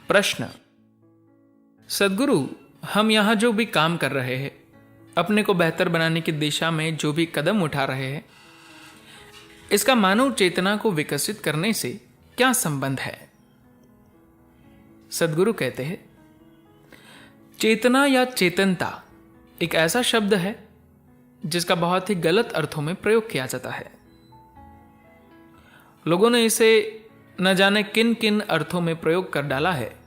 प्रश्न। सद्गुरु, हम यहाँ जो भी काम कर रहे हैं, अपने को बेहतर बनाने की दिशा में जो भी कदम उठा रहे हैं, इसका मानव चेतना को विकसित करने से क्या संबंध है? सद्गुरु कहते हैं, चेतना या चेतनता एक ऐसा शब्द है जिसका बहुत ही गलत अर्थों में प्रयोग किया जाता है। लोगों ने इसे न जाने किन किन अर्थों में प्रयोग कर डाला है।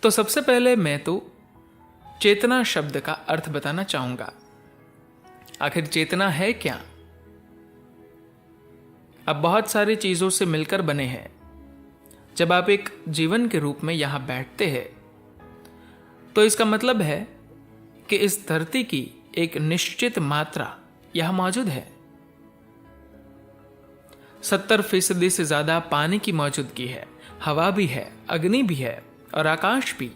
तो सबसे पहले मैं तो चेतना शब्द का अर्थ बताना चाहूंगा। आखिर चेतना है क्या? अब बहुत सारी चीजों से मिलकर बने हैं। जब आप एक जीवन के रूप में यहां बैठते हैं तो इसका मतलब है कि इस धरती की एक निश्चित मात्रा यहां मौजूद है। 70% से ज्यादा पानी की मौजूदगी है, हवा भी है, अग्नि भी है और आकाश भी।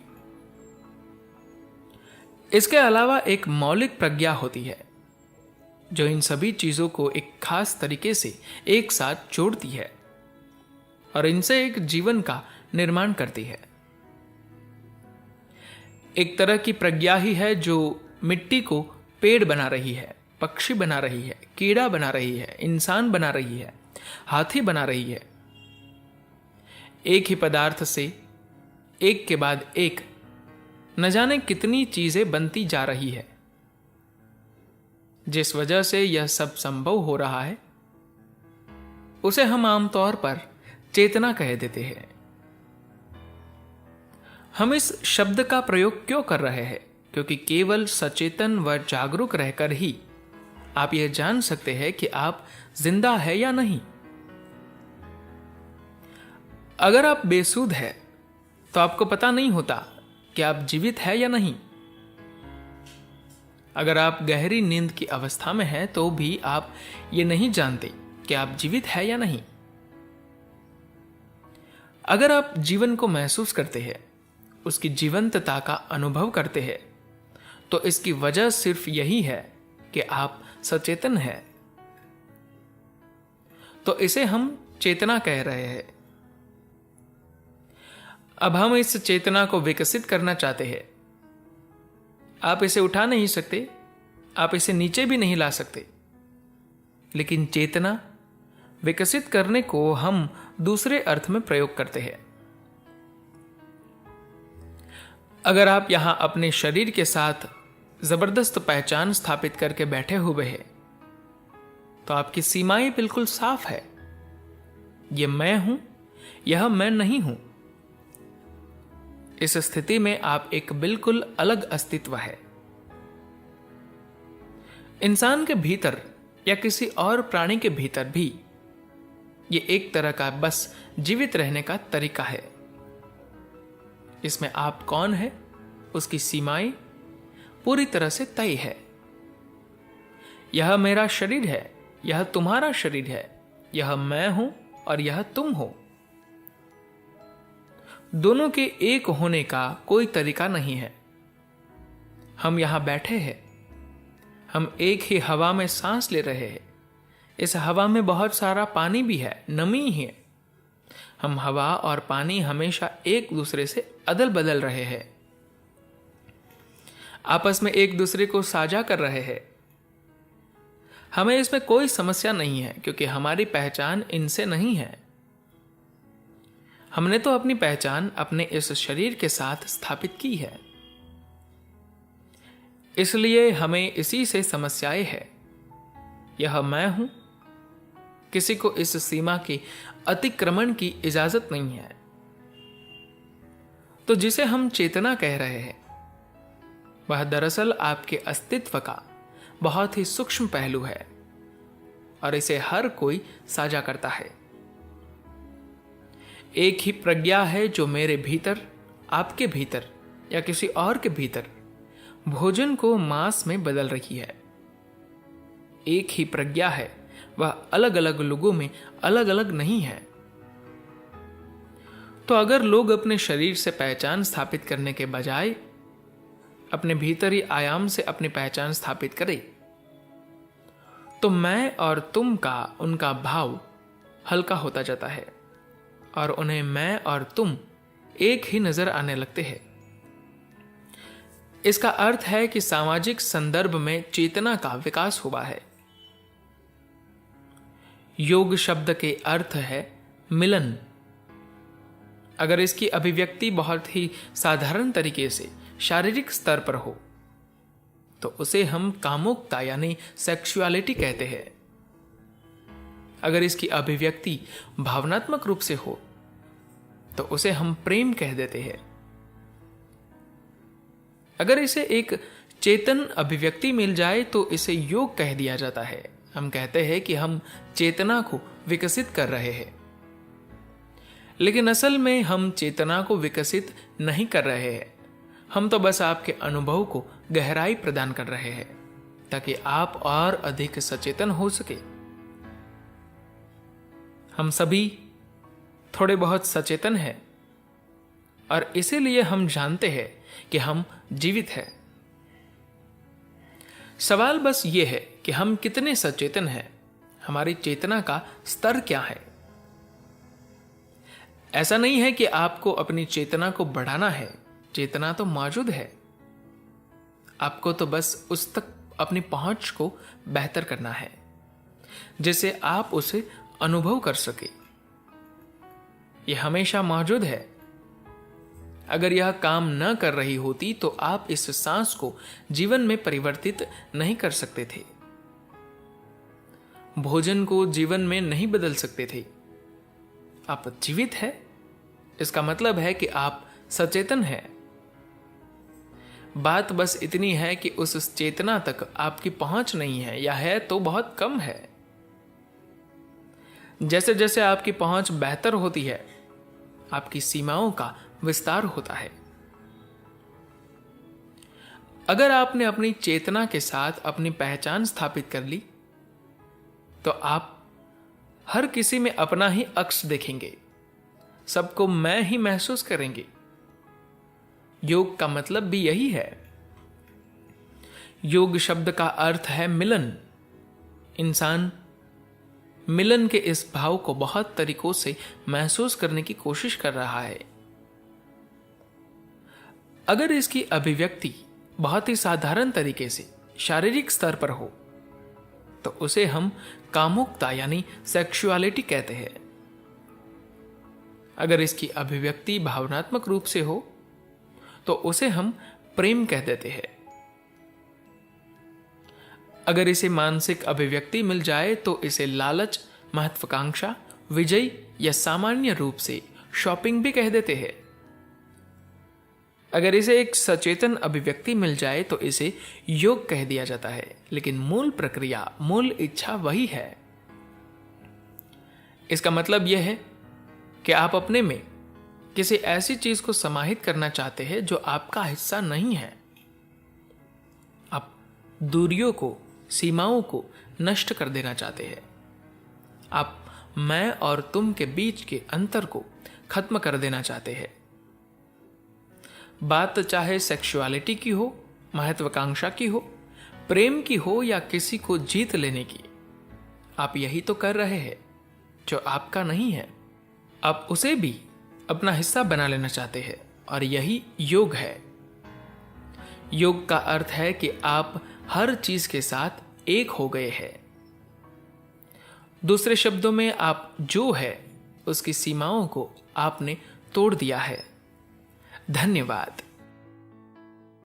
इसके अलावा एक मौलिक प्रज्ञा होती है जो इन सभी चीजों को एक खास तरीके से एक साथ जोड़ती है और इनसे एक जीवन का निर्माण करती है। एक तरह की प्रज्ञा ही है जो मिट्टी को पेड़ बना रही है, पक्षी बना रही है, कीड़ा बना रही है, इंसान बना रही है, हाथी बना रही है। एक ही पदार्थ से एक के बाद एक न जाने कितनी चीजें बनती जा रही है। जिस वजह से यह सब संभव हो रहा है उसे हम आमतौर पर चेतना कह देते हैं। हम इस शब्द का प्रयोग क्यों कर रहे हैं? क्योंकि केवल सचेतन व जागरूक रहकर ही आप यह जान सकते हैं कि आप जिंदा है या नहीं। अगर आप बेसुध है तो आपको पता नहीं होता कि आप जीवित है या नहीं। अगर आप गहरी नींद की अवस्था में हैं तो भी आप ये नहीं जानते कि आप जीवित है या नहीं। अगर आप जीवन को महसूस करते हैं, उसकी जीवंतता का अनुभव करते हैं, तो इसकी वजह सिर्फ यही है कि आप सचेतन हैं। तो इसे हम चेतना कह रहे हैं। अब हम इस चेतना को विकसित करना चाहते हैं। आप इसे उठा नहीं सकते, आप इसे नीचे भी नहीं ला सकते, लेकिन चेतना विकसित करने को हम दूसरे अर्थ में प्रयोग करते हैं। अगर आप यहां अपने शरीर के साथ जबरदस्त पहचान स्थापित करके बैठे हुए हैं तो आपकी सीमाएं बिल्कुल साफ है। यह मैं हूं, यह मैं नहीं हूं। इस स्थिति में आप एक बिल्कुल अलग अस्तित्व है। इंसान के भीतर या किसी और प्राणी के भीतर भी ये एक तरह का बस जीवित रहने का तरीका है। इसमें आप कौन है, उसकी सीमाएं पूरी तरह से तय है। यह मेरा शरीर है, यह तुम्हारा शरीर है, यह मैं हूं और यह तुम हो। दोनों के एक होने का कोई तरीका नहीं है। हम यहां बैठे हैं, हम एक ही हवा में सांस ले रहे हैं। इस हवा में बहुत सारा पानी भी है, नमी है। हम हवा और पानी हमेशा एक दूसरे से अदल बदल रहे हैं, आपस में एक दूसरे को साझा कर रहे हैं। हमें इसमें कोई समस्या नहीं है क्योंकि हमारी पहचान इनसे नहीं है। हमने तो अपनी पहचान अपने इस शरीर के साथ स्थापित की है, इसलिए हमें इसी से समस्याएं है। यह मैं हूं, किसी को इस सीमा के अतिक्रमण की इजाजत नहीं है। तो जिसे हम चेतना कह रहे हैं वह दरअसल आपके अस्तित्व का बहुत ही सूक्ष्म पहलू है और इसे हर कोई साझा करता है। एक ही प्रज्ञा है जो मेरे भीतर, आपके भीतर या किसी और के भीतर भोजन को मांस में बदल रही है। एक ही प्रज्ञा है, वह अलग अलग लोगों में अलग अलग नहीं है। तो अगर लोग अपने शरीर से पहचान स्थापित करने के बजाय अपने भीतरी आयाम से अपनी पहचान स्थापित करें तो मैं और तुम का उनका भाव हल्का होता जाता है और उन्हें मैं और तुम एक ही नजर आने लगते हैं। इसका अर्थ है कि सामाजिक संदर्भ में चेतना का विकास हुआ है। योग शब्द के अर्थ है मिलन। अगर इसकी अभिव्यक्ति बहुत ही साधारण तरीके से शारीरिक स्तर पर हो तो उसे हम कामुकता यानी सेक्सुअलिटी कहते हैं। अगर इसकी अभिव्यक्ति भावनात्मक रूप से हो तो उसे हम प्रेम कह देते हैं। अगर इसे एक चेतन अभिव्यक्ति मिल जाए तो इसे योग कह दिया जाता है। हम कहते हैं कि हम चेतना को विकसित कर रहे हैं, लेकिन असल में हम चेतना को विकसित नहीं कर रहे हैं। हम तो बस आपके अनुभव को गहराई प्रदान कर रहे हैं ताकि आप और अधिक सचेतन हो सके। हम सभी थोड़े बहुत सचेतन हैं और इसीलिए हम जानते हैं कि हम जीवित हैं। सवाल बस यह है कि हम कितने सचेतन हैं, हमारी चेतना का स्तर क्या है। ऐसा नहीं है कि आपको अपनी चेतना को बढ़ाना है, चेतना तो मौजूद है। आपको तो बस उस तक अपनी पहुंच को बेहतर करना है जिससे आप उसे अनुभव कर सके। यह हमेशा मौजूद है। अगर यह काम न कर रही होती तो आप इस सांस को जीवन में परिवर्तित नहीं कर सकते थे, भोजन को जीवन में नहीं बदल सकते थे। आप जीवित हैं, इसका मतलब है कि आप सचेतन हैं। बात बस इतनी है कि उस चेतना तक आपकी पहुंच नहीं है, या है तो बहुत कम है। जैसे जैसे आपकी पहुंच बेहतर होती है, आपकी सीमाओं का विस्तार होता है। अगर आपने अपनी चेतना के साथ अपनी पहचान स्थापित कर ली तो आप हर किसी में अपना ही अक्स देखेंगे, सबको मैं ही महसूस करेंगे। योग का मतलब भी यही है। योग शब्द का अर्थ है मिलन। इंसान मिलन के इस भाव को बहुत तरीकों से महसूस करने की कोशिश कर रहा है। अगर इसकी अभिव्यक्ति बहुत ही साधारण तरीके से शारीरिक स्तर पर हो तो उसे हम कामुकता यानी सेक्सुअलिटी कहते हैं। अगर इसकी अभिव्यक्ति भावनात्मक रूप से हो तो उसे हम प्रेम कह देते हैं। अगर इसे मानसिक अभिव्यक्ति मिल जाए तो इसे लालच, महत्वाकांक्षा, विजय या सामान्य रूप से शॉपिंग भी कह देते हैं। अगर इसे एक सचेतन अभिव्यक्ति मिल जाए तो इसे योग कह दिया जाता है, लेकिन मूल प्रक्रिया, मूल इच्छा वही है। इसका मतलब यह है कि आप अपने में किसी ऐसी चीज को समाहित करना चाहते हैं जो आपका हिस्सा नहीं है। आप दूरियों को, सीमाओं को नष्ट कर देना चाहते हैं। आप मैं और तुम के बीच के अंतर को खत्म कर देना चाहते हैं। बात चाहे सेक्सुअलिटी की हो, महत्वाकांक्षा की हो, प्रेम की हो या किसी को जीत लेने की, आप यही तो कर रहे हैं जो आपका नहीं है। आप उसे भी अपना हिस्सा बना लेना चाहते हैं और यही योग है। योग का अर्थ है कि आप हर चीज के साथ एक हो गए हैं। दूसरे शब्दों में, आप जो है उसकी सीमाओं को आपने तोड़ दिया है। धन्यवाद।